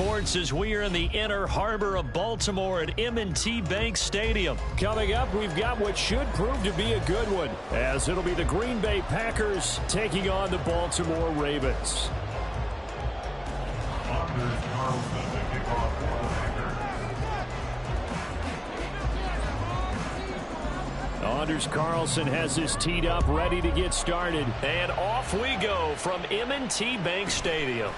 sports as we are in the inner harbor of Baltimore at M&T Bank Stadium. Coming up, we've got what should prove to be a good one, as it'll be the Green Bay Packers taking on the Baltimore Ravens. Anders Carlson has this teed up, ready to get started. And off we go from M&T Bank Stadium.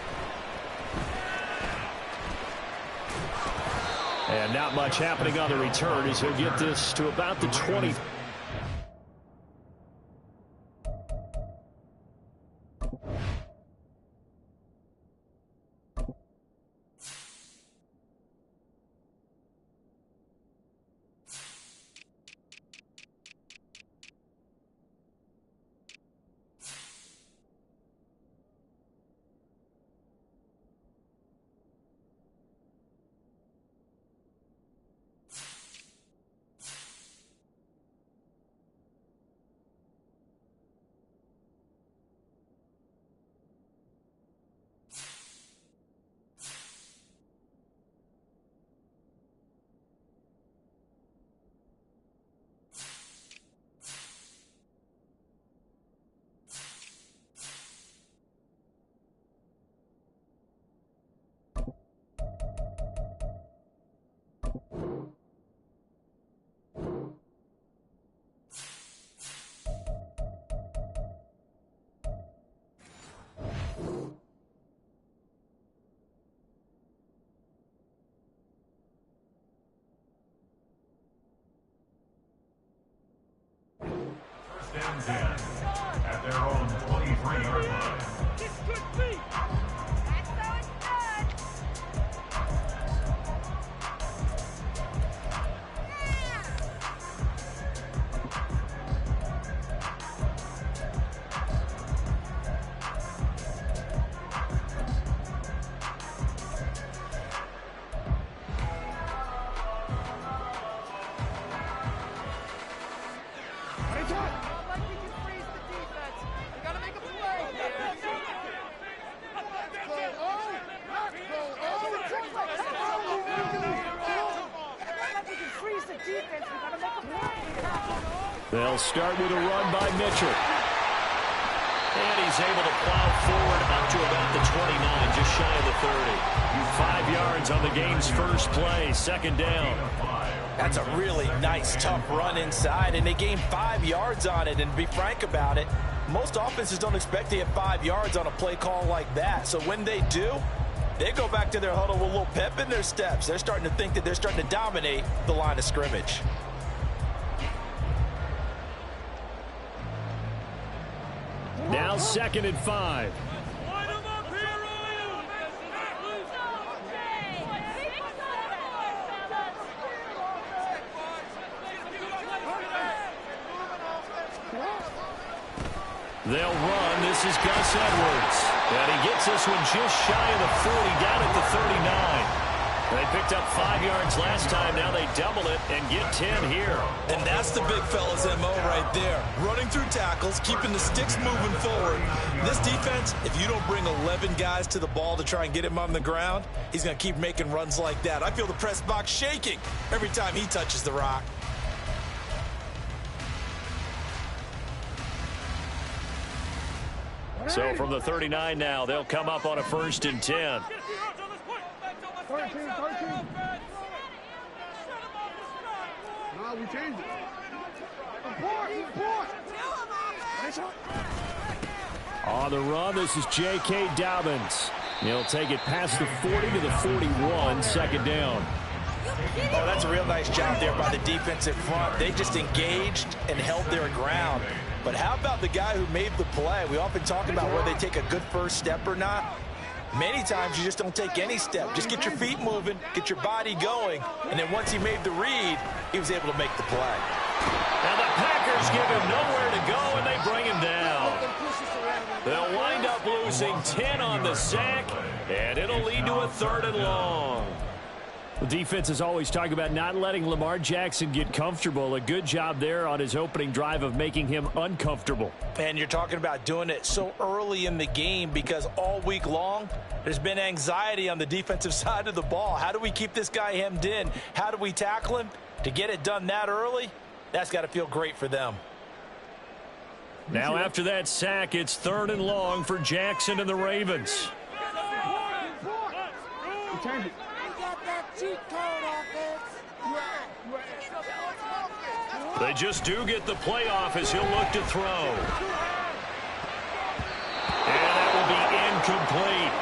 And not much happening on the return as he'll get this to about the 20. At their own 23-yard line. They'll start with a run by Mitchell. And he's able to plow forward up to about the 29, just shy of the 30. 5 yards on the game's first play, second down. That's a really nice, tough run inside, and they gained 5 yards on it. And to be frank about it, most offenses don't expect to get 5 yards on a play call like that. So when they do, they go back to their huddle with a little pep in their steps. They're starting to think that they're starting to dominate the line of scrimmage. Now 2nd and 5. They'll run. This is Gus Edwards. And he gets this one just shy of the 40, down at the 39. They picked up 5 yards last time. Now they double it and get 10 here. And that's the big fella's MO right there. Running through tackles, keeping the sticks moving forward. This defense, if you don't bring 11 guys to the ball to try and get him on the ground, he's going to keep making runs like that. I feel the press box shaking every time he touches the rock. So from the 39 now, they'll come up on a 1st and 10. 13. No, we changed it. On the run, this is J.K. Dobbins. He'll take it past the 40 to the 41, second down. Oh, that's a real nice job there by the defensive front. They just engaged and held their ground. But how about the guy who made the play? We often talk about whether they take a good first step or not. Many times you just don't take any step. Just get your feet moving, get your body going, and then once he made the read, he was able to make the play. And the Packers give him nowhere to go, and they bring him down. They'll wind up losing 10 on the sack, and it'll lead to a 3rd and long. The defense is always talking about not letting Lamar Jackson get comfortable. A good job there on his opening drive of making him uncomfortable. And you're talking about doing it so early in the game because all week long, there's been anxiety on the defensive side of the ball. How do we keep this guy hemmed in? How do we tackle him? To get it done that early, that's got to feel great for them. Now after that sack, it's 3rd and long for Jackson and the Ravens. They just do get the playoff as he'll look to throw. And that will be incomplete.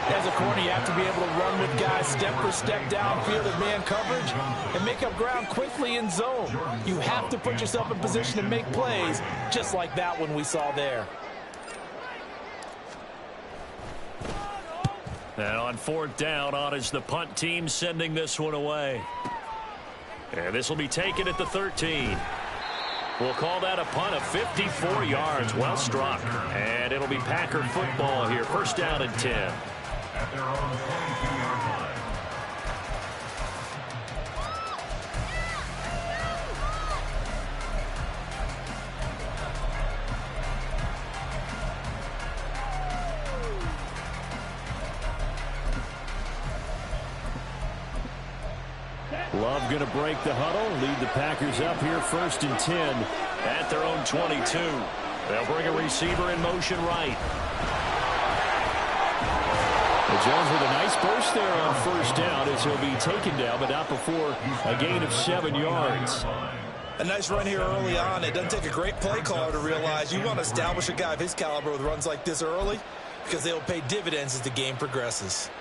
As a corner, you have to be able to run with guys step for step downfield at man coverage and make up ground quickly in zone. You have to put yourself in position to make plays, just like that one we saw there. And on 4th down, on is the punt team sending this one away. And this will be taken at the 13. We'll call that a punt of 54 yards. Well struck. And it'll be Packer football here. 1st down and 10. At their own 22-yard line. Love going to break the huddle, lead the Packers up here 1st and 10 at their own 22. They'll bring a receiver in motion right. Jones with a nice burst there on 1st down as he'll be taken down, but not before a gain of 7 yards. A nice run here early on. It doesn't take a great play caller to realize you want to establish a guy of his caliber with runs like this early because they'll pay dividends as the game progresses.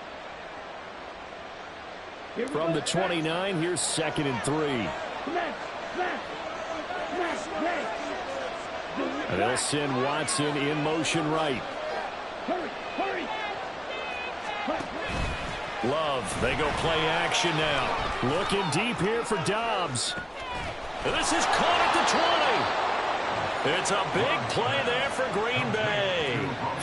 From the 29, here's 2nd and 3. And they'll send Watson in motion right. Love, they go play action now. Looking deep here for Dobbs. This is caught at the 20. It's a big play there for Green Bay.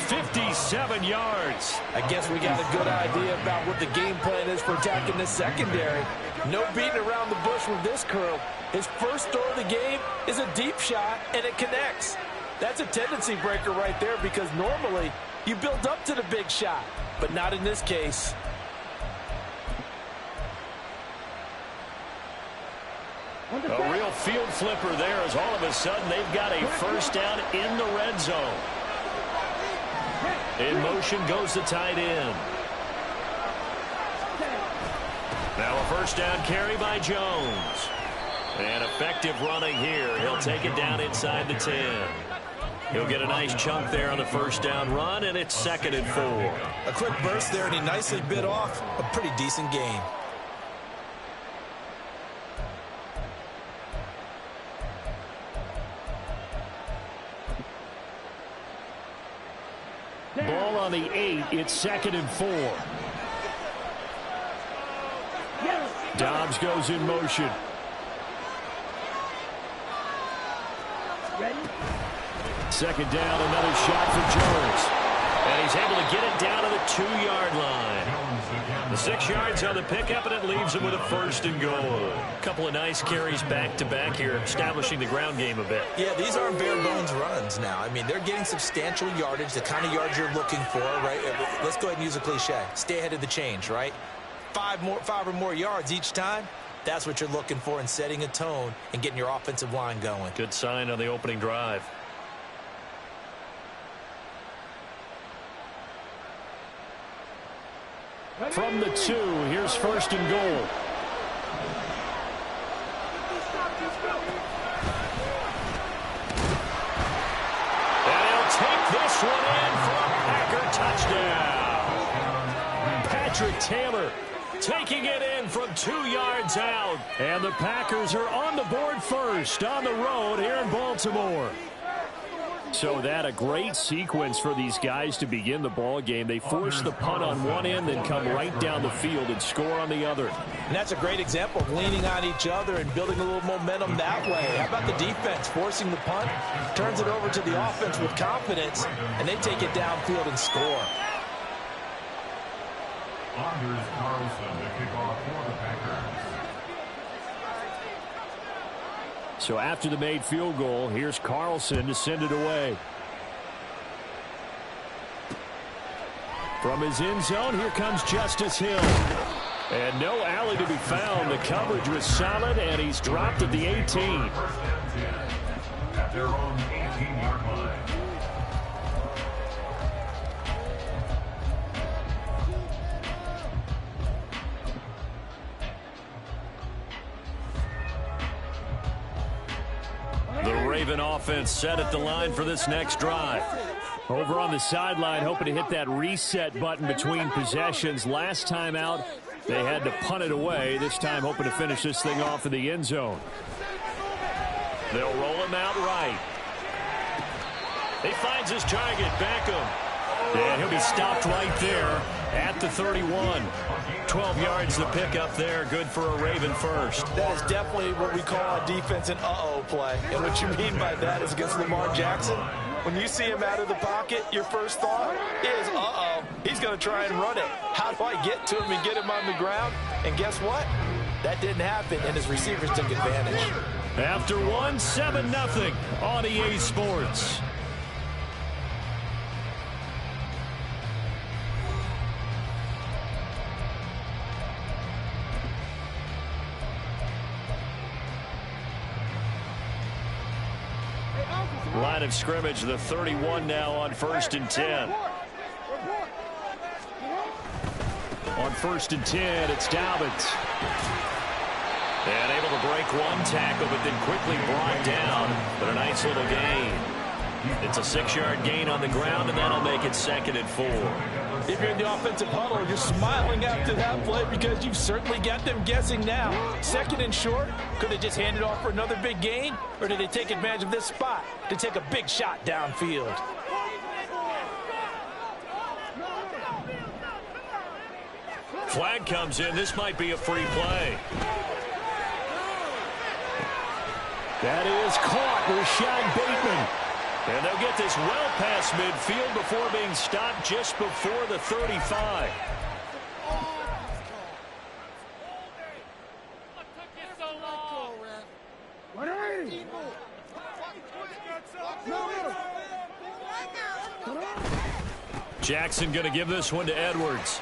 57 yards. I guess we got a good idea about what the game plan is for attacking this secondary. No beating around the bush with this curl. His first throw of the game is a deep shot, and it connects. That's a tendency breaker right there because normally you build up to the big shot, but not in this case. A real field flipper there as all of a sudden they've got a 1st down in the red zone. In motion goes the tight end. Now a 1st down carry by Jones. And effective running here. He'll take it down inside the 10. He'll get a nice chunk there on the 1st down run, and it's 2nd and 4. A quick burst there, and he nicely bit off a pretty decent gain. Ball on the 8. It's 2nd and 4. Dobbs goes in motion. Ready? 2nd down, another shot for Jones. And he's able to get it down to the 2-yard line. The 6 yards on the pickup, and it leaves him with a 1st and goal. A couple of nice carries back-to-back here, establishing the ground game a bit. Yeah, these aren't bare-bones runs now. I mean, they're getting substantial yardage, the kind of yards you're looking for, right? Let's go ahead and use a cliche. Stay ahead of the change, right? 5 or more yards each time. That's what you're looking for in setting a tone and getting your offensive line going. Good sign on the opening drive. From the 2, here's 1st and goal. And he'll take this one in for a Packer touchdown. Patrick Taylor taking it in from 2 yards out. And the Packers are on the board first on the road here in Baltimore. So that a great sequence for these guys to begin the ball game. They force the punt on one end, then come right down the field and score on the other. And that's a great example of leaning on each other and building a little momentum that way. How about the defense forcing the punt, turns it over to the offense with confidence, and they take it downfield and score. Anders Carlson to kick off for the Packers. So after the made field goal, here's Carlson to send it away. From his end zone, here comes Justice Hill. And no alley to be found. The coverage was solid, and he's dropped at the 18. First and 10 at their own 18-yard line. The Raven offense set at the line for this next drive. Over on the sideline, hoping to hit that reset button between possessions. Last time out, they had to punt it away. This time, hoping to finish this thing off in the end zone. They'll roll him out right. He finds his target, Beckham. And he'll be stopped right there at the 31. 12 yards to pick up there. Good for a Raven first. That is definitely what we call a defense and uh-oh play. And what you mean by that is against Lamar Jackson. When you see him out of the pocket, your first thought is, uh-oh, he's going to try and run it. How do I get to him and get him on the ground? And guess what? That didn't happen, and his receivers took advantage. After one, 7-0 on EA Sports. Line of scrimmage, the 31 now on 1st and 10. On 1st and 10, it's Dobbins. And able to break one tackle, but then quickly brought down. But a nice little gain. It's a 6-yard gain on the ground, and that'll make it 2nd and 4. If you're in the offensive huddle, you're smiling after that play because you've certainly got them guessing now. 2nd and short, could they just hand it off for another big gain? Or did they take advantage of this spot to take a big shot downfield? Flag comes in. This might be a free play. That is caught. Rashad Bateman. And they'll get this well past midfield before being stopped just before the 35. Jackson going to give this one to Edwards.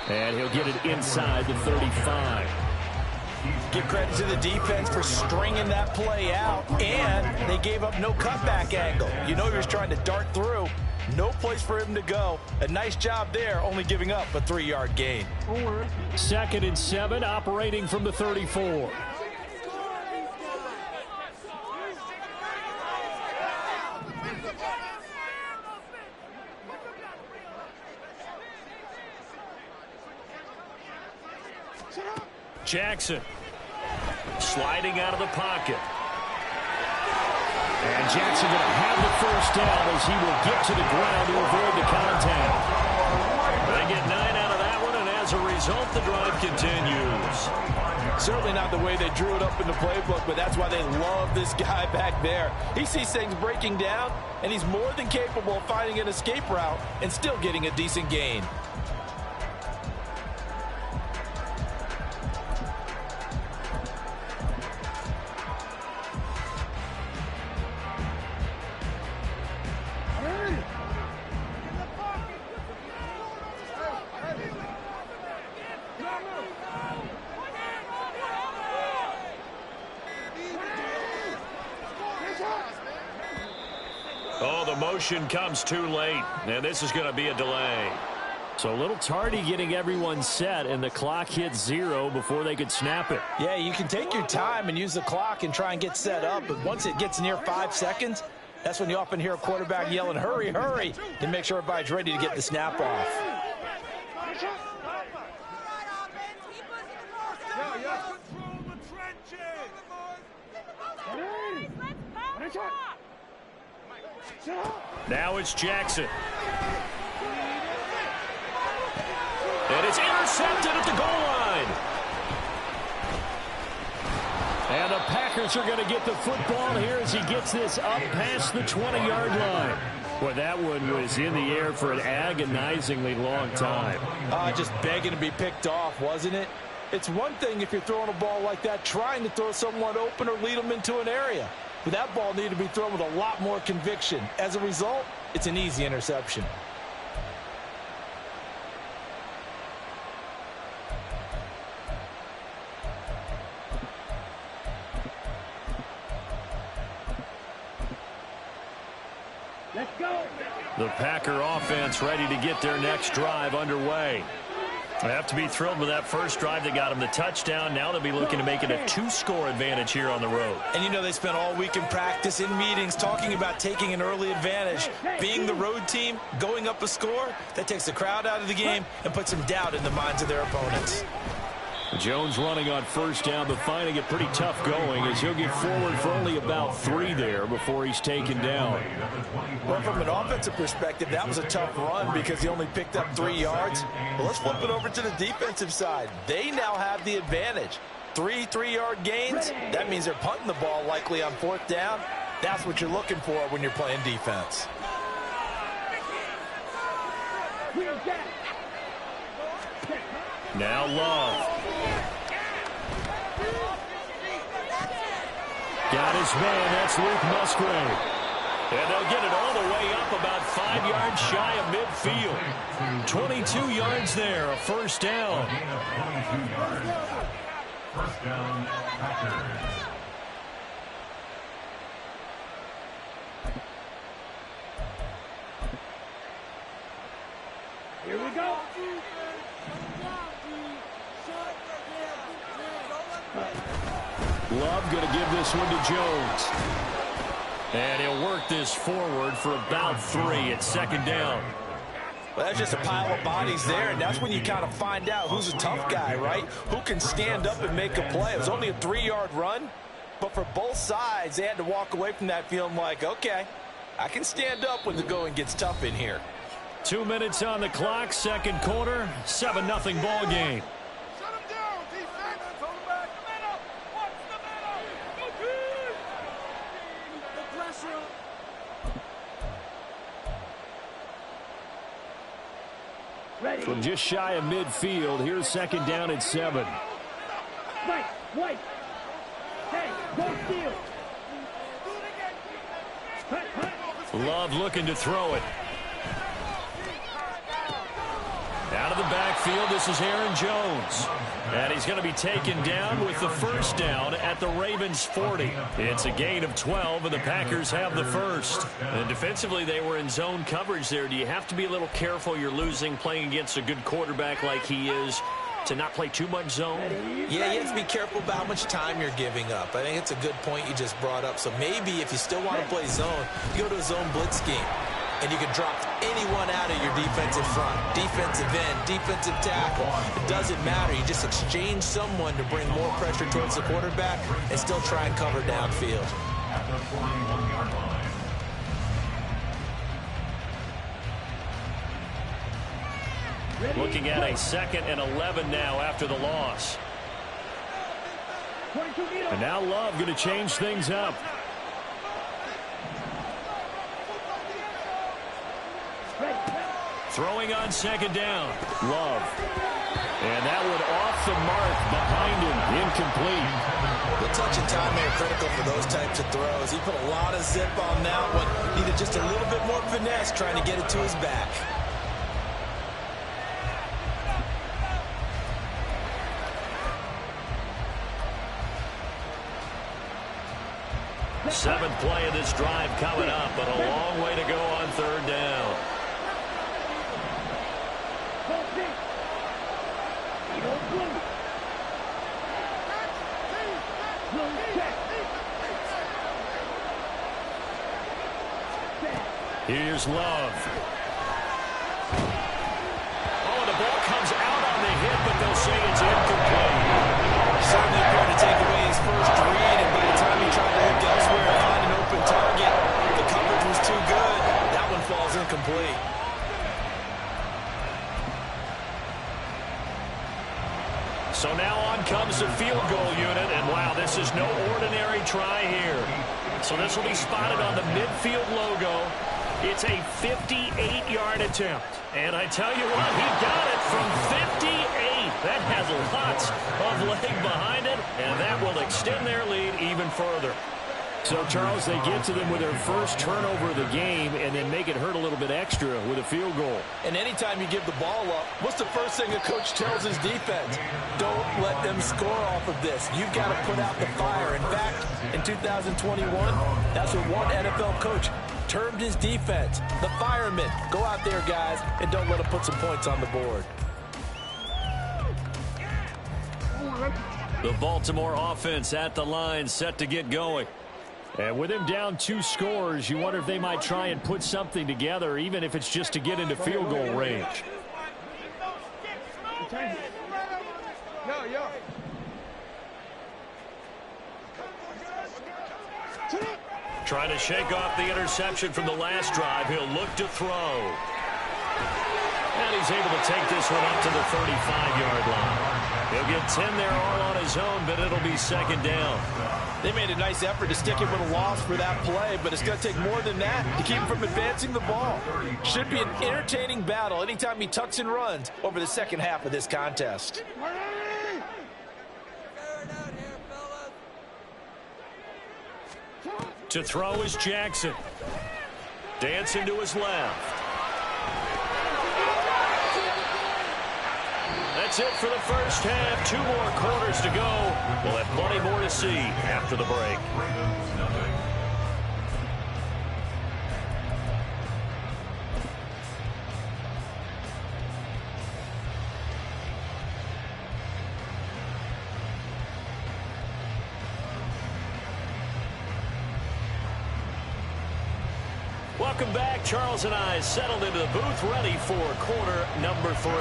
And he'll get it inside the 35. Give credit to the defense for stringing that play out, and they gave up no cutback angle. You know he was trying to dart through. No place for him to go. A nice job there, only giving up a 3-yard gain. 2nd and 7, operating from the 34. Jackson sliding out of the pocket. And Jackson going to have the first down as he will get to the ground to avoid the contact. They get 9 out of that one, and as a result, the drive continues. Certainly not the way they drew it up in the playbook, but that's why they love this guy back there. He sees things breaking down, and he's more than capable of finding an escape route and still getting a decent gain. Oh, the motion comes too late, and this is going to be a delay. So a little tardy getting everyone set, and the clock hits 0 before they could snap it. Yeah, you can take your time and use the clock and try and get set up, but once it gets near 5 seconds, that's when you often hear a quarterback yelling, hurry, hurry, to make sure everybody's ready to get the snap off. Now it's Jackson. And it's intercepted at the goal line. And the Packers are going to get the football here as he gets this up past the 20-yard line. Well, that one was in the air for an agonizingly long time. Just begging to be picked off, wasn't it? It's one thing if you're throwing a ball like that, trying to throw someone open or lead them into an area. But that ball needed to be thrown with a lot more conviction. As a result, it's an easy interception. Let's go. The Packer offense ready to get their next drive underway. They have to be thrilled with that first drive that got them the touchdown. Now they'll be looking to make it a 2-score advantage here on the road. And you know they spent all week in practice, in meetings, talking about taking an early advantage. Being the road team, going up a score, that takes the crowd out of the game and puts some doubt in the minds of their opponents. Jones running on first down, but finding it pretty tough going as he'll get forward for only about 3 there before he's taken down. Well, from an offensive perspective, that was a tough run because he only picked up 3 yards. But let's flip it over to the defensive side. They now have the advantage. 3 3-yard gains, that means they're punting the ball likely on 4th down. That's what you're looking for when you're playing defense. Now Love. Got his man, that's Luke Musgrave. And they'll get it all the way up about 5 yards shy of midfield. 22 yards there, a first down. First down, Packers. Here we go. Love going to give this one to Jones. And he'll work this forward for about 3 at 2nd down. Well, that's just a pile of bodies there, and that's when you kind of find out who's a tough guy, right? Who can stand up and make a play. It was only a 3-yard run, but for both sides, they had to walk away from that feeling like, okay, I can stand up when the going gets tough in here. 2 minutes on the clock, 2nd quarter, 7-0 ball game. Shut him down, defense. Hold him back. The middle. Watch the middle. Go team. The pressure. Ready. From just shy of midfield, here's 2nd down at 7. Wait. Hey, don't steal. Love looking to throw it. Out of the backfield, this is Aaron Jones. And he's going to be taken down with the first down at the Ravens' 40. It's a gain of 12, and the Packers have the first. And defensively, they were in zone coverage there. Do you have to be a little careful? You're losing playing against a good quarterback like he is to not play too much zone? Yeah, you have to be careful about how much time you're giving up. I think it's a good point you just brought up. So maybe if you still want to play zone, you go to a zone blitz scheme. And you can drop anyone out of your defensive front, defensive end, defensive tackle. It doesn't matter. You just exchange someone to bring more pressure towards the quarterback and still try and cover downfield. At the 41-yard line. Looking at a 2nd and 11 now after the loss. And now Love going to change things up. Throwing on 2nd down. Love. And that one off the mark behind him. Incomplete. The touch and time are critical for those types of throws. He put a lot of zip on that one. Needed just a little bit more finesse trying to get it to his back. Seventh play of this drive coming up, but a long way to go on 3rd down. Here's Love. Oh, and the ball comes out on the hit, but they'll say it's incomplete. Certainly appeared to take away his first read, and by the time he tried to look elsewhere and find an open target, the coverage was too good. That one falls incomplete. So now on comes the field goal unit, and wow, this is no ordinary try here. So this will be spotted on the midfield logo. It's a 58-yard attempt. And I tell you what, he got it from 58. That has lots of leg behind it, and that will extend their lead even further. So, Charles, they get to them with their first turnover of the game and then make it hurt a little bit extra with a field goal. And anytime you give the ball up, what's the first thing a coach tells his defense? Don't let them score off of this. You've got to put out the fire. In fact, in 2021, that's what one NFL coach termed his defense, the firemen. Go out there, guys, and don't let them put some points on the board. The Baltimore offense at the line, set to get going. And with him down 2 scores, you wonder if they might try and put something together, even if it's just to get into field goal range. Trying to shake off the interception from the last drive. He'll look to throw. And he's able to take this one up to the 35-yard line. He'll get 10 there all on his own, but it'll be second down. They made a nice effort to stick him with a loss for that play, but it's going to take more than that to keep him from advancing the ball. Should be an entertaining battle anytime he tucks and runs over the second half of this contest. To throw is Jackson. Dancing to his left. That's it for the first half. 2 more quarters to go. We'll have plenty more to see after the break. Welcome back. Charles and I settled into the booth, ready for quarter number 3.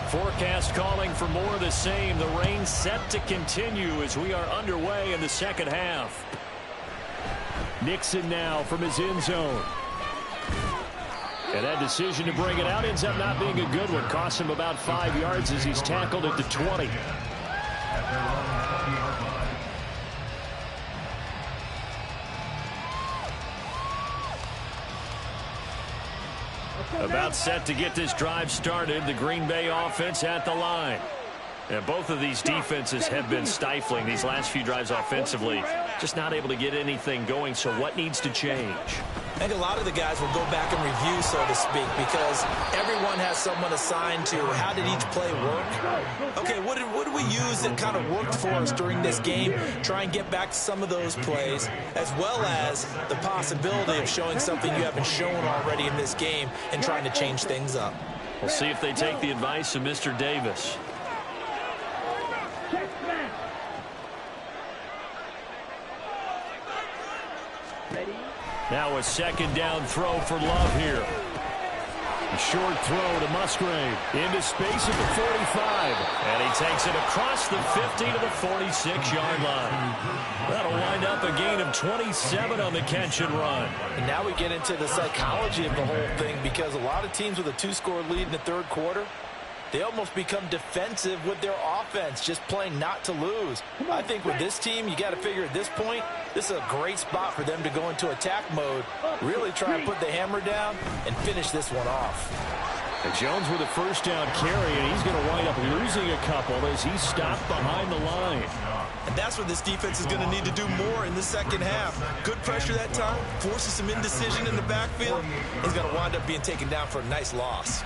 Forecast calling for more of the same. The rain set to continue as we are underway in the second half. Nixon now from his end zone. And that decision to bring it out ends up not being a good one. Costs him about 5 yards as he's tackled at the 20. About set to get this drive started. The Green Bay offense at the line. And both of these defenses have been stifling these last few drives offensively. Just not able to get anything going. So what needs to change? I think a lot of the guys will go back and review, so to speak, because everyone has someone assigned to how did each play work. Okay, what did we use that kind of worked for us during this game? Try and get back to some of those plays, as well as the possibility of showing something you haven't shown already in this game and trying to change things up. We'll see if they take the advice of Mr. Davis. Now a second down throw for Love here. A short throw to Musgrave. Into space at the 45. And he takes it across the 50 to the 46-yard line. That'll wind up a gain of 27 on the catch and run. And now we get into the psychology of the whole thing, because a lot of teams with a 2-score lead in the third quarter, they almost become defensive with their offense, just playing not to lose. I think with this team, you got to figure at this point, this is a great spot for them to go into attack mode, really try and put the hammer down and finish this one off. And Jones with a first down carry, and he's going to wind up losing a couple as he's stopped behind the line. And that's what this defense is going to need to do more in the second half. Good pressure that time, forces some indecision in the backfield. He's going to wind up being taken down for a nice loss.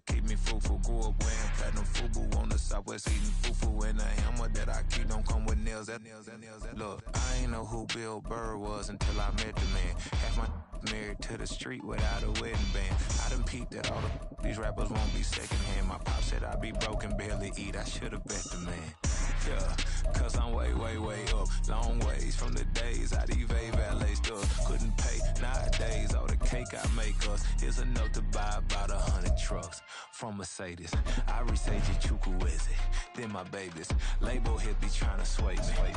keep me fufu, go up wearing platinum fubu on the southwest eating fufu, and a hammer that I keep don't come with nails. Look, I ain't know who Bill Burr was until I met the man. Half my married to the street without a wedding band. I done peeped that all these rappers won't be secondhand. My pop said I'd be broken, barely eat. I should've bet the man. Yeah, cause I'm way, way, way up. Long ways from the days I eBay valet stuff. Couldn't pay nowadays. All the cake I make us is enough to buy about 100 trucks from Mercedes. I resage Chukwueze, then my babies. Label hit be trying to sway me,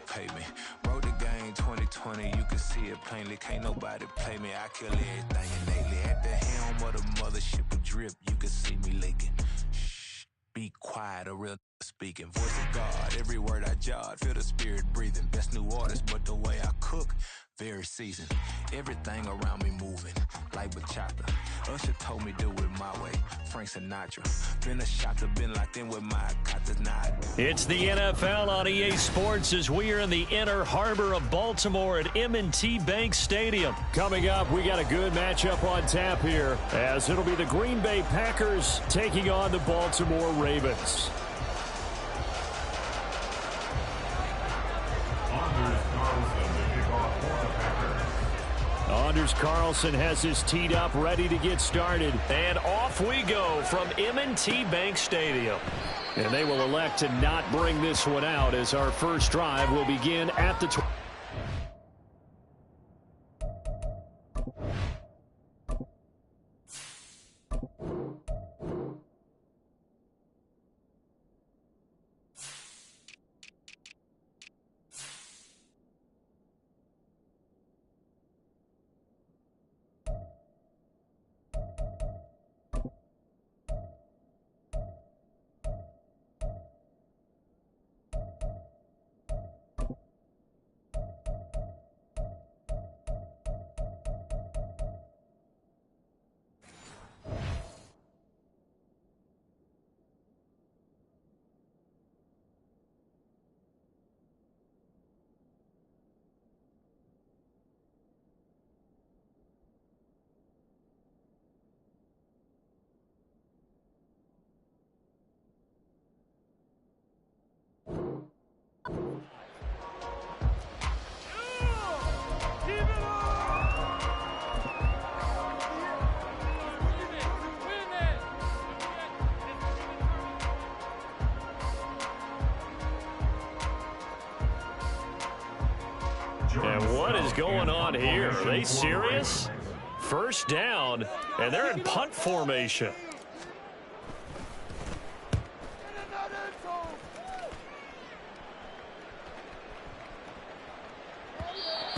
pay me. Wrote the game 2020, you can see it plainly. Can't nobody play me. I kill everything innately. At the helm of the mothership with drip, you can see me leaking. Shh, be quiet, a real speaking. Voice of God, every word I jot, feel the spirit breathing. Best new artist, but the way I cook, very seasoned. Everything around me moving, like bachata. Usher told me do it my way, Frank Sinatra. Been a shotter, been locked in with my katas, not. It's the NFL on EA Sports as we are in the inner harbor of Baltimore at M&T Bank Stadium. Coming up, we got a good matchup on tap here, as it'll be the Green Bay Packers taking on the Baltimore Ravens. Anders Carlson has his teed up, ready to get started. And off we go from M&T Bank Stadium. And they will elect to not bring this one out, as our first drive will begin at the And what is going on here? Are they serious? First down, and they're in punt formation.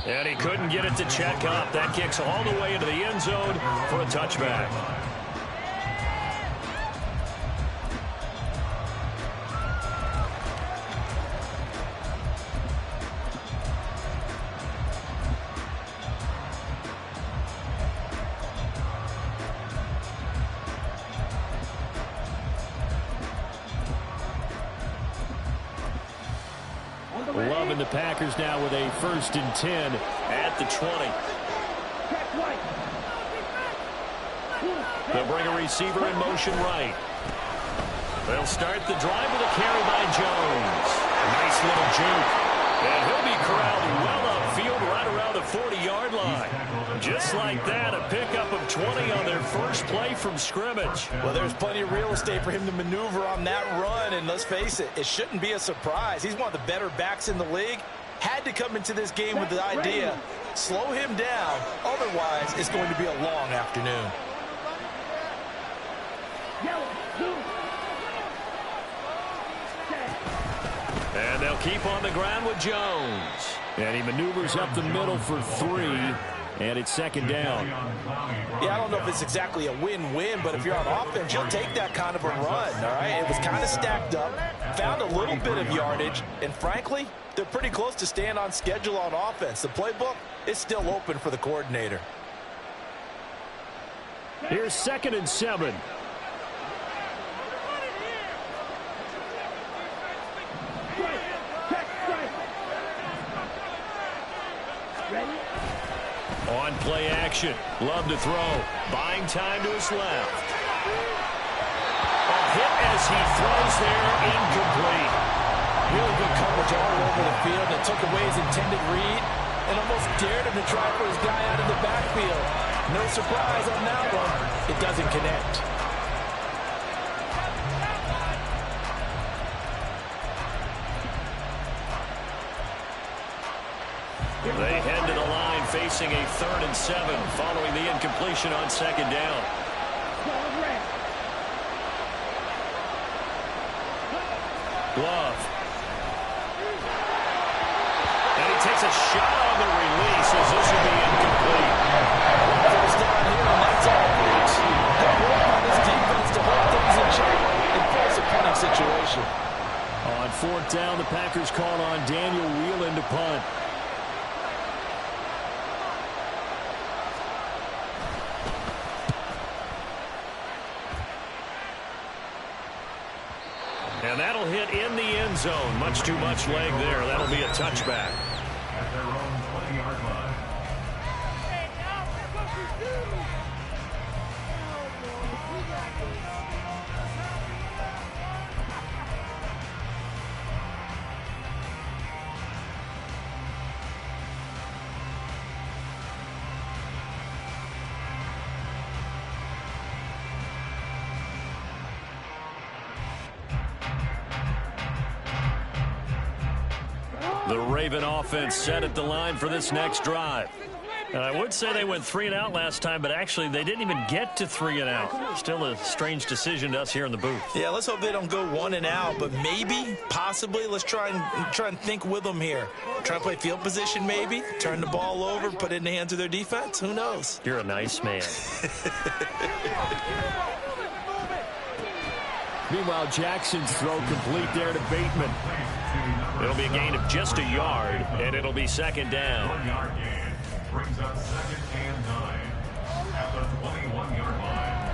And he couldn't get it to check up. That kicks all the way into the end zone for a touchback. Loving the Packers now with a 1st and 10 at the 20. They'll bring a receiver in motion right. They'll start the drive with a carry by Jones. Nice little juke. And he'll be corralled well upfield right around the 40-yard line. Just like that, a pickup of 20 on their first play from scrimmage. Well, there's plenty of real estate for him to maneuver on that run, and let's face it, it shouldn't be a surprise. He's one of the better backs in the league. Had to come into this game with the idea, slow him down, otherwise it's going to be a long afternoon. And they'll keep on the ground with Jones. And he maneuvers up the middle for 3. And it's 2nd down. Yeah, I don't know if it's exactly a win-win, but if you're on offense, you'll take that kind of a run, all right? It was kind of stacked up, found a little bit of yardage, and frankly, they're pretty close to staying on schedule on offense. The playbook is still open for the coordinator. Here's 2nd and 7. On play action. Love to throw. Buying time to his left. hit as he throws there, incomplete. Really good coverage all over the field that took away his intended read and almost dared him to try for his guy out of the backfield. No surprise on that one. It doesn't connect. They head to the line facing a 3rd and 7 following the incompletion on 2nd down. Glove. And he takes a shot on the release as this will be incomplete. First down here, and that's all it takes. Good work on this defense to hold things in check and force a punting situation. On 4th down, the Packers called on Daniel Whelan to punt. And that'll hit in the end zone. Much too much leg there. That'll be a touchback. At their own 20-yard line. The Raven offense set at the line for this next drive. And I would say they went 3 and out last time, but actually they didn't even get to 3 and out. Still a strange decision to us here in the booth. Yeah, let's hope they don't go 1 and out, but maybe, possibly, let's try and think with them here. Try to play field position maybe, turn the ball over, put it in the hands of their defense. Who knows? You're a nice man. Meanwhile, Jackson's throw complete there to Bateman. It'll be a gain of just a yard, and it'll be 2nd down. 1-yard gain brings up 2nd and 9 at the 21-yard line.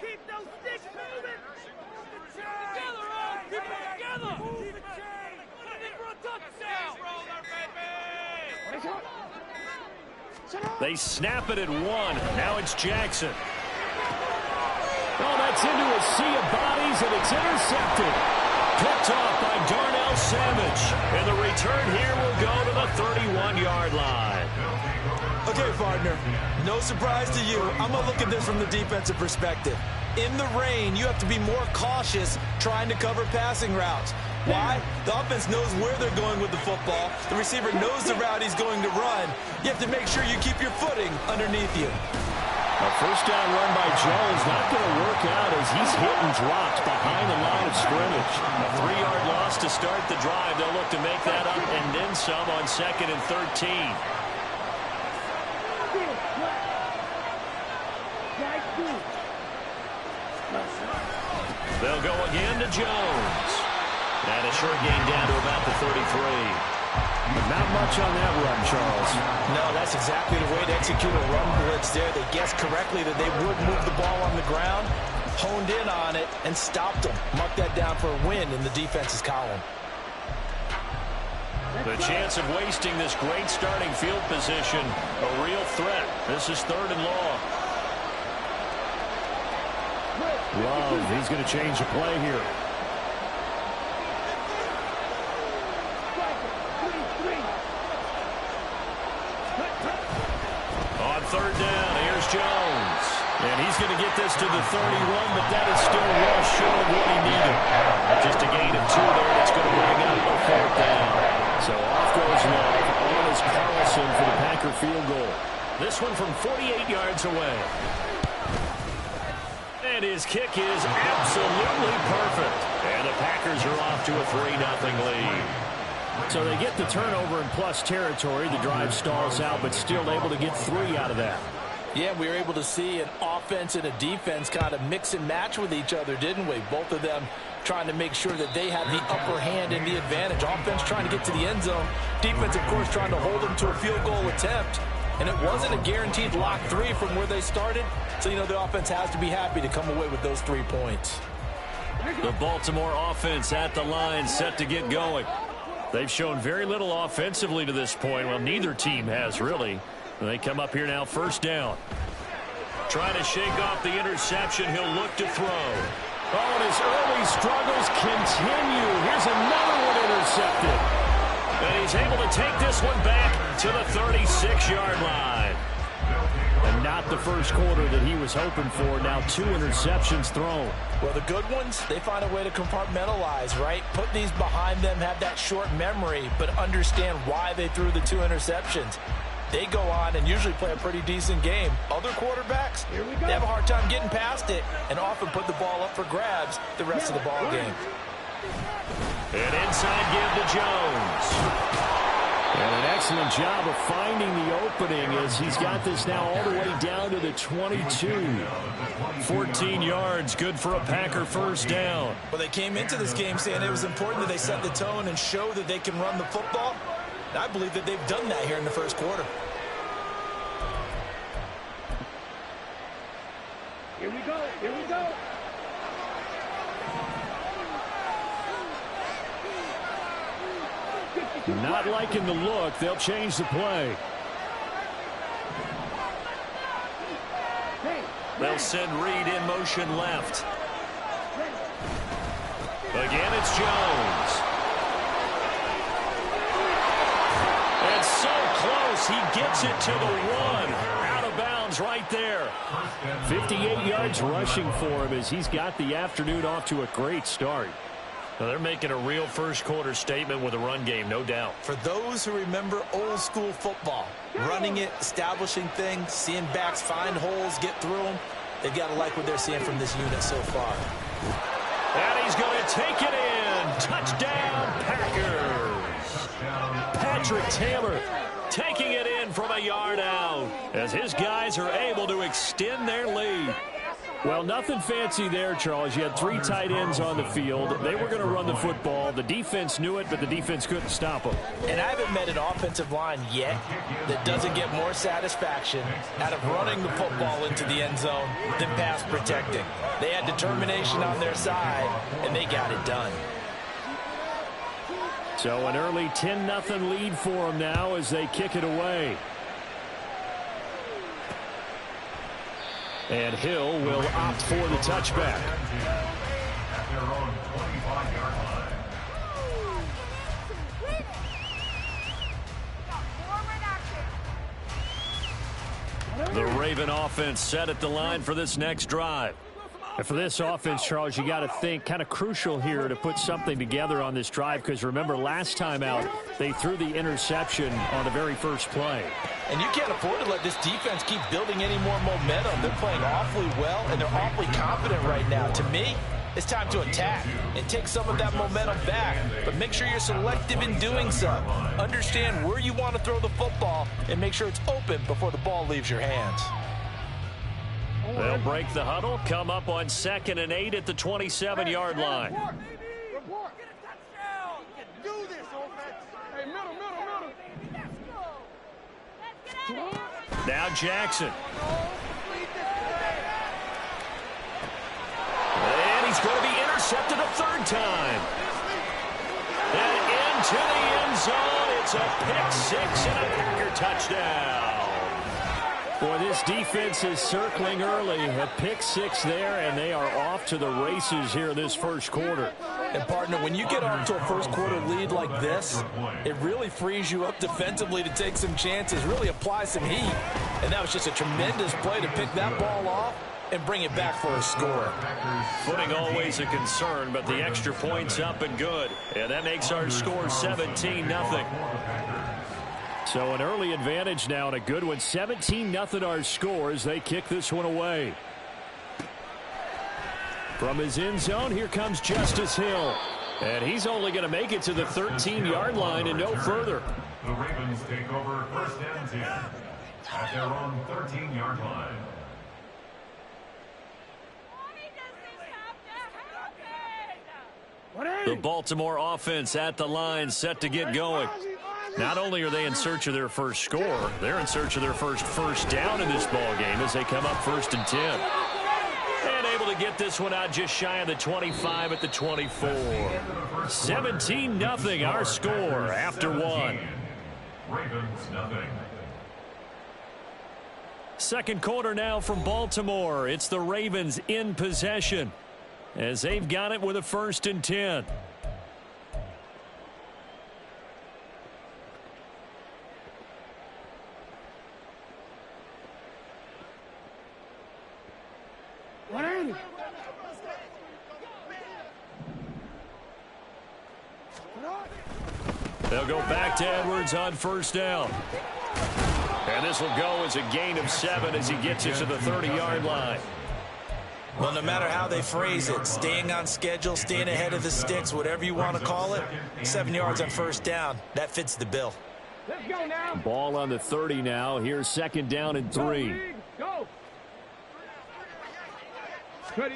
Keep those sticks moving. Together, all. Keep it together. Keep it chain. For a touchdown. They snap it at 1. Now it's Jackson. Oh, that's into a sea of bodies, and it's intercepted. Picked off by Darnell Savage. And the return here will go to the 31-yard line. Okay, partner, no surprise to you. I'm going to look at this from the defensive perspective. In the rain, you have to be more cautious trying to cover passing routes. Why? The offense knows where they're going with the football. The receiver knows the route he's going to run. You have to make sure you keep your footing underneath you. A first down run by Jones not going to work out as he's hit and dropped behind the line of scrimmage. A 3-yard loss to start the drive. They'll look to make that up and then some on 2nd and 13. They'll go again to Jones. And a short gain down to about the 33. But not much on that run, Charles. No, that's exactly the way to execute a run blitz there. They guessed correctly that they would move the ball on the ground, honed in on it, and stopped them. Mark that down for a win in the defense's column. The chance of wasting this great starting field position, a real threat. This is 3rd and long. Love, he's going to change the play here. On 3rd down, here's Jones. And he's going to get this to the 31, but that is still well short of what he needed. Just a gain of 2 there, that's going to bring up a 4th down. So off goes Love. On is Carlson for the Packer field goal. This one from 48 yards away. And his kick is absolutely perfect. And the Packers are off to a 3-0 lead. So they get the turnover in plus territory. The drive stalls out, but still able to get 3 out of that. Yeah, we were able to see an offense and a defense kind of mix and match with each other, didn't we? Both of them trying to make sure that they had the upper hand and the advantage. Offense trying to get to the end zone. Defense, of course, trying to hold them to a field goal attempt. And it wasn't a guaranteed lock 3 from where they started. So, you know, the offense has to be happy to come away with those 3 points. The Baltimore offense at the line, set to get going. They've shown very little offensively to this point. Well, neither team has, really. They come up here now, first down. Trying to shake off the interception. He'll look to throw. Oh, and his early struggles continue. Here's another one intercepted. And he's able to take this one back to the 36-yard line. And not the first quarter that he was hoping for. Now 2 interceptions thrown. Well, the good ones, they find a way to compartmentalize, right? Put these behind them, have that short memory, but understand why they threw the 2 interceptions. They go on and usually play a pretty decent game. Other quarterbacks, they have a hard time getting past it and often put the ball up for grabs the rest of the ball game. And inside give to Jones. And an excellent job of finding the opening as he's got this now all the way down to the 22. 14 yards, good for a Packer first down. Well, they came into this game saying it was important that they set the tone and show that they can run the football. And I believe that they've done that here in the first quarter. Here we go. Here we go. Not liking the look. They'll change the play. They'll send Reed in motion left. Again, it's Jones. And so close, he gets it to the 1. Out of bounds right there. 58 yards rushing for him as he's got the afternoon off to a great start. Now they're making a real first quarter statement with a run game, no doubt. For those who remember old school football, running it, establishing things, seeing backs find holes, get through them, they've got to like what they're seeing from this unit so far. And he's going to take it in. Touchdown, Packers. Patrick Taylor taking it in from a yard out as his guys are able to extend their lead. Well, nothing fancy there, Charles. You had 3 tight ends on the field. They were going to run the football. The defense knew it, but the defense couldn't stop them. And I haven't met an offensive line yet that doesn't get more satisfaction out of running the football into the end zone than pass protecting. They had determination on their side, and they got it done. So an early 10-0 lead for them now as they kick it away. And Hill will opt for the touchback. At their own 25-yard line. The Raven offense set at the line for this next drive. And for this offense, Charles, you got to think kind of crucial here to put something together on this drive because remember last time out they threw the interception on the very first play. And you can't afford to let this defense keep building any more momentum. They're playing awfully well, and they're awfully confident right now. To me, it's time to attack and take some of that momentum back. But make sure you're selective in doing so. Understand where you want to throw the football and make sure it's open before the ball leaves your hands. They'll break the huddle, come up on 2nd and 8 at the 27-yard line. Report. Get a touchdown. You can do this, offense. Hey, middle. Now Jackson. And he's going to be intercepted a 3rd time. And into the end zone. It's a pick 6 and a Packer touchdown. Boy, this defense is circling early. A pick 6 there, and they are off to the races here in this first quarter. And, partner, when you get off to a first quarter lead like this, it really frees you up defensively to take some chances, really apply some heat. And that was just a tremendous play to pick that ball off and bring it back for a score. Footing always a concern, but the extra point's up and good. And that makes our score 17-0. So an early advantage now and a good one. 17-0 our score as they kick this one away. From his end zone, here comes Justice Hill. And he's only going to make it to the 13-yard line and no further. The Ravens take over 1st and 10 at their own 13-yard line. The Baltimore offense at the line set to get going. Not only are they in search of their first score, they're in search of their first down in this ball game as they come up 1st and 10. And able to get this one out just shy of the 25 at the 24. 17-0 our score after one. Ravens nothing. Second quarter now from Baltimore. It's the Ravens in possession as they've got it with a 1st and 10. They'll go back to Edwards on 1st down. And this will go as a gain of 7 as he gets it to the 30-yard line. Well, no matter how they phrase it, staying on schedule, staying ahead of the sticks, whatever you want to call it, 7 yards on 1st down, that fits the bill. Let's go now. Ball on the 30 now. Here's 2nd down and 3. Go. Ready.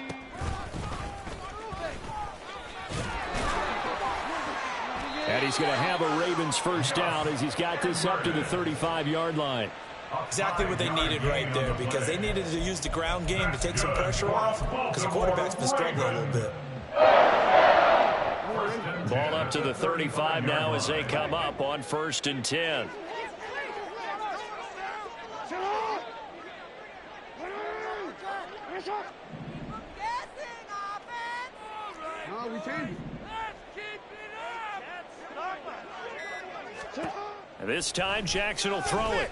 And he's going to have a Ravens 1st down as he's got this up to the 35-yard line. Exactly what they needed right there, because they needed to use the ground game to take some pressure off, because the quarterback's been struggling a little bit. Ball up to the 35 now as they come up on 1st and 10. No, we changed. This time Jackson will throw it.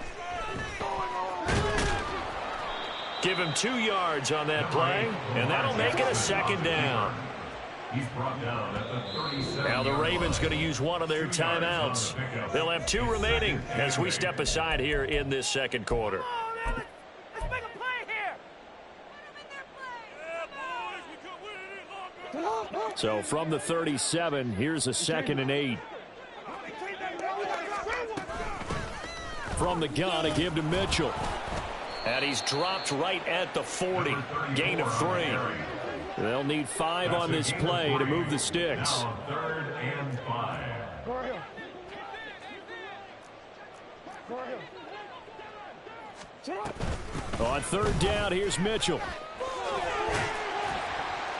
Give him 2 yards on that play, and that'll make it a 2nd down. He's brought down at the 37. Now the Ravens going to use one of their timeouts. They'll have 2 remaining as we step aside here in this 2nd quarter. Let's make a play here. So from the 37, here's a 2nd and 8. From the gun, a give to Mitchell. And he's dropped right at the 40. Gain of 3. They'll need 5 on this play to move the sticks. 3rd and 5. On 3rd down, here's Mitchell.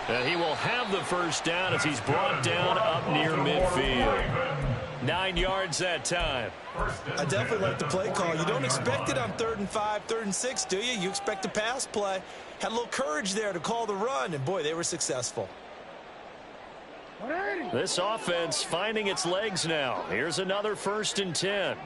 And he will have the 1st down as he's brought down up near midfield. 9 yards that time. I definitely like the play call. You don't expect it on 3rd and 5, 3rd and 6, do you? You expect a pass play. Had a little courage there to call the run, and boy, they were successful. This offense finding its legs now. Here's another 1st and 10.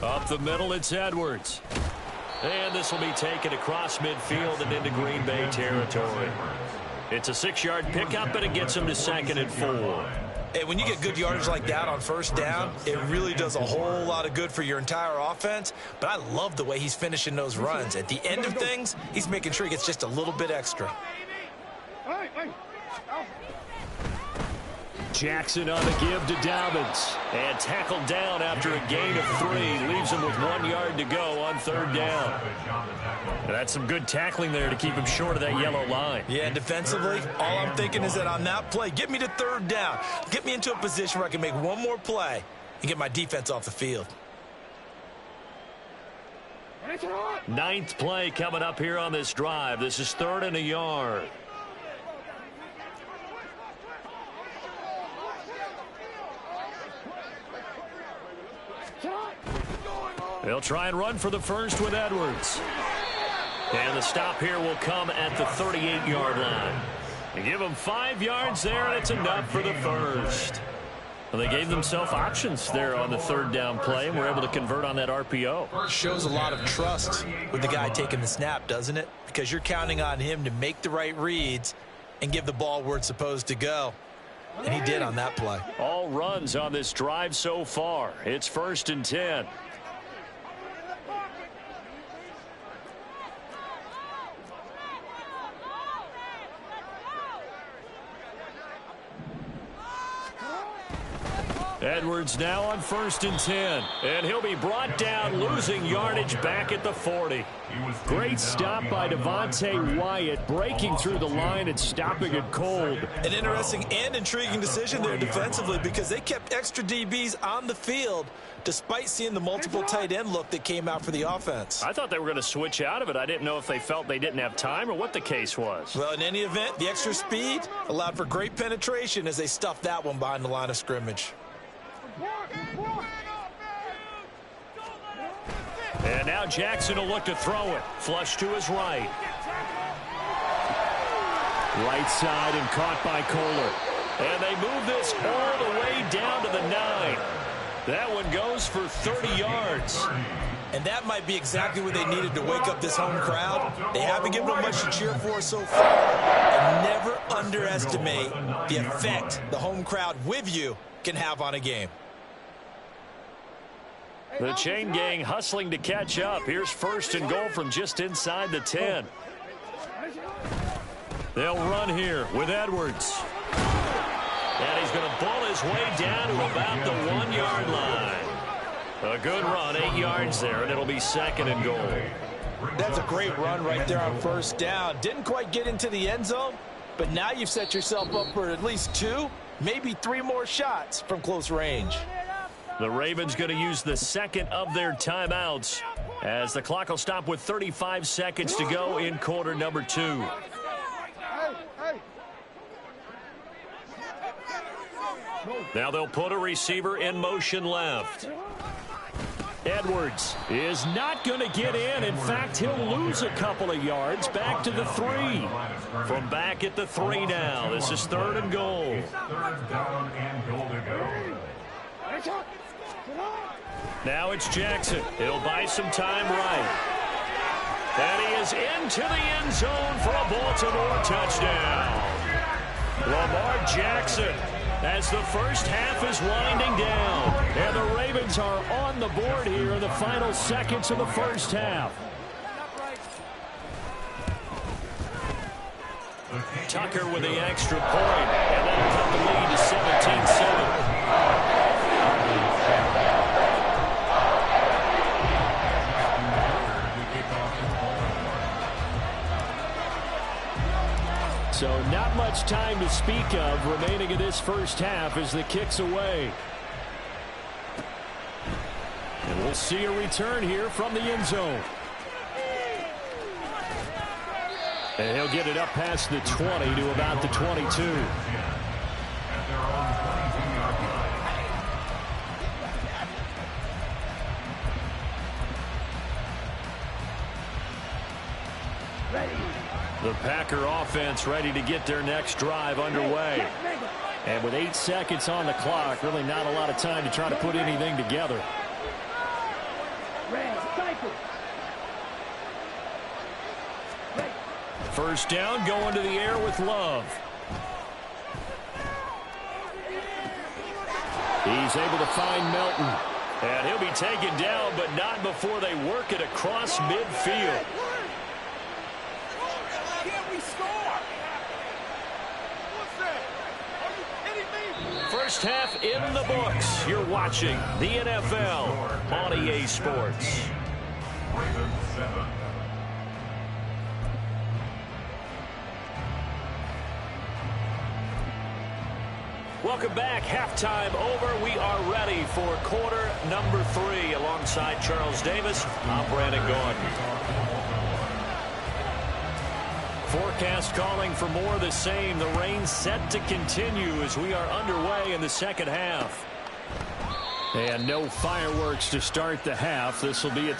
Up the middle, it's Edwards. And this will be taken across midfield and into Green Bay territory. It's a 6-yard pickup, and it gets him to 2nd and 4. Hey, when you get good yardage like that on 1st down, it really does a whole lot of good for your entire offense. But I love the way he's finishing those runs. At the end of things, he's making sure he gets just a little bit extra. Jackson on the give to Dobbins. And tackled down after a gain of 3. Leaves him with 1 yard to go on 3rd down. And that's some good tackling there to keep him short of that yellow line. Yeah, and defensively, all I'm thinking is that on that play, get me to 3rd down. Get me into a position where I can make one more play and get my defense off the field. 9th play coming up here on this drive. This is 3rd and a yard. They'll try and run for the 1st with Edwards. And the stop here will come at the 38-yard line. They give them 5 yards there, and it's enough for the 1st. Well, they gave themselves options there on the 3rd down play, and were able to convert on that RPO. Shows a lot of trust with the guy taking the snap, doesn't it? Because you're counting on him to make the right reads and give the ball where it's supposed to go. And he did on that play. All runs on this drive so far. It's 1st and 10. Edwards now on 1st and 10. And he'll be brought down, losing yardage back at the 40. Great stop by Devontae Wyatt, breaking through the line and stopping it cold. An interesting and intriguing decision there defensively, because they kept extra DBs on the field despite seeing the multiple tight end look that came out for the offense. I thought they were going to switch out of it. I didn't know if they felt they didn't have time or what the case was. Well, in any event, the extra speed allowed for great penetration as they stuffed that one behind the line of scrimmage. And now Jackson will look to throw it. Flush to his right. Right side and caught by Kohler. And they move this all the way down to the 9. That one goes for 30 yards. And that might be exactly what they needed to wake up this home crowd. They haven't given them much to cheer for so far. And never underestimate the effect the home crowd with you can have on a game. The chain gang hustling to catch up. Here's 1st and goal from just inside the 10. They'll run here with Edwards. And he's going to ball his way down to about the 1-yard line. A good run, 8 yards there, and it'll be 2nd and goal. That's a great run right there on 1st down. Didn't quite get into the end zone, but now you've set yourself up for at least 2, maybe 3 more shots from close range. The Ravens going to use the 2nd of their timeouts as the clock will stop with 35 seconds to go in quarter number 2. Now they'll put a receiver in motion left. Edwards is not going to get in. In fact, he'll lose a couple of yards back to the 3. From back at the 3 now. This is 3rd and goal. 3rd down and goal to go. Now it's Jackson. He'll buy some time right. And he is into the end zone for a Baltimore touchdown. Lamar Jackson, as the first half is winding down. And the Ravens are on the board here in the final seconds of the first half. Tucker with the extra point, and that'll cut the lead to 17-7. So not much time to speak of remaining in this first half as the kick's away. And we'll see a return here from the end zone. And he'll get it up past the 20 to about the 22. The Packer offense ready to get their next drive underway. And with 8 seconds on the clock, really not a lot of time to try to put anything together. First down, going to the air with Love. He's able to find Melton. And he'll be taken down, but not before they work it across midfield. First half in the books. You're watching the NFL on EA Sports. Welcome back. Halftime over. We are ready for quarter number 3. Alongside Charles Davis, I'm Brandon Gordon. Forecast calling for more of the same. The rain set to continue as we are underway in the second half. And no fireworks to start the half. This will be a